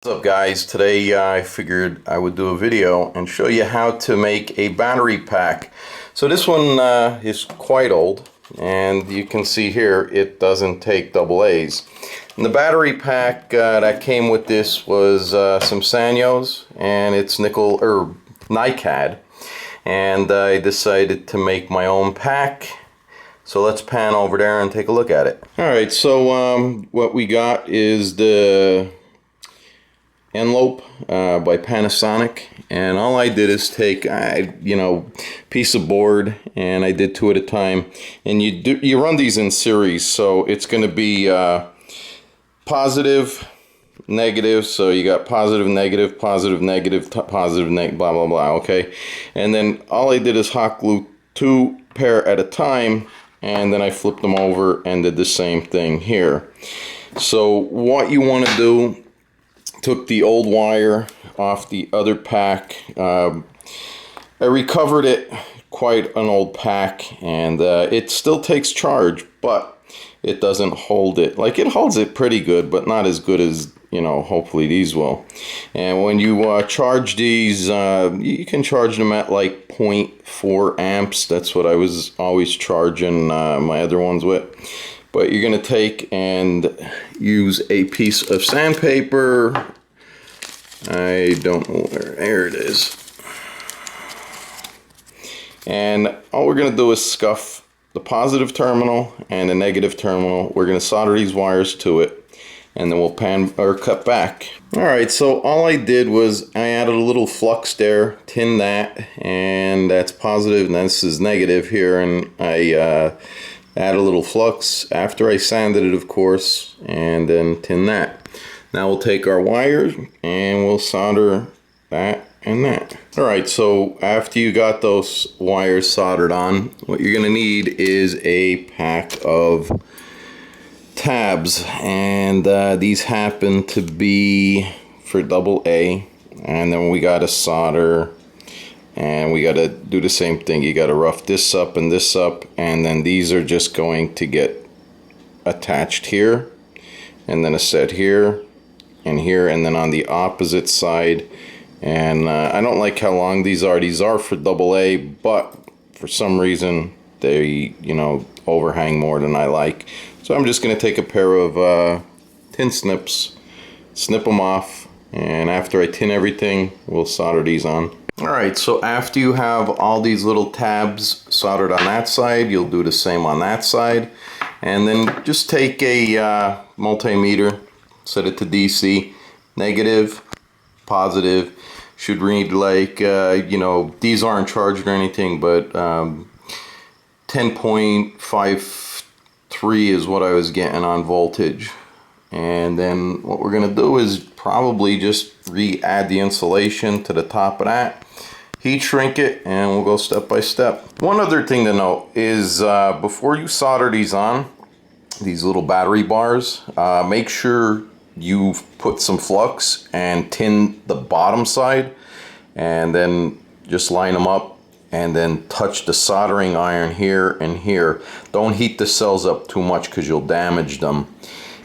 What's up, guys? Today I figured I would do a video and show you how to make a battery pack. So this one is quite old, and you can see here it doesn't take AA's. And the battery pack that came with this was some Sanyos and it's nickel or NiCad, and I decided to make my own pack. So let's pan over there and take a look at it. Alright, so what we got is the envelope by Panasonic, and all I did is take piece of board, and I did two at a time, and you run these in series, so it's going to be positive, negative, so you got positive, negative, positive, negative, positive, blah blah blah. Okay, and then all I did is hot glue two pair at a time, and then I flipped them over and did the same thing here. So what you want to do, took the old wire off the other pack. I recovered it, quite an old pack, and it still takes charge, but it doesn't hold it. Like, it holds it pretty good, but not as good as, hopefully these will. And when you charge these, you can charge them at like 0.4 amps. That's what I was always charging my other ones with. But you're going to take and use a piece of sandpaper. I don't know where. There it is. And all we're going to do is scuff the positive terminal and the negative terminal. We're going to solder these wires to it, and then we'll cut back. Alright, so all I did was I added a little flux there, tin that, and that's positive, and this is negative here, and I add a little flux after I sanded it, of course, and then tin that. Now we'll take our wires and we'll solder that and that. Alright, so after you got those wires soldered on, what you're going to need is a pack of tabs, and these happen to be for AA, and then we got to solder. And we got to do the same thing. You got to rough this up and this up, and then these are just going to get attached here, and then a set here and here, and then on the opposite side. And I don't like how long these are. These are for AA, but for some reason they overhang more than I like. So I'm just going to take a pair of tin snips, snip them off, and after I tin everything, we'll solder these on. Alright, so after you have all these little tabs soldered on that side, you'll do the same on that side. And then just take a multimeter, set it to DC, negative, positive. Should read like, these aren't charged or anything, but 10.53 is what I was getting on voltage. And then what we're going to do is probably just re-add the insulation to the top of that, heat shrink it, and we'll go step by step. One other thing to note is before you solder these on, these little battery bars, make sure you put some flux and tin the bottom side, and then just line them up and then touch the soldering iron here and here. Don't heat the cells up too much because you'll damage them.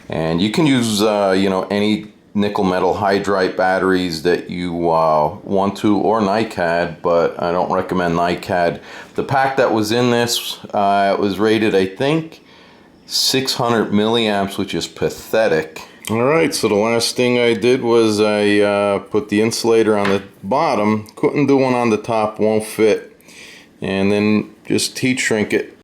And you can use any nickel metal hydride batteries that you want to, or NiCad, but I don't recommend NiCad. The pack that was in this, it was rated, I think, 600 milliamps, which is pathetic. Alright, so the last thing I did was I put the insulator on the bottom. Couldn't do one on the top, won't fit. And then just heat shrink it.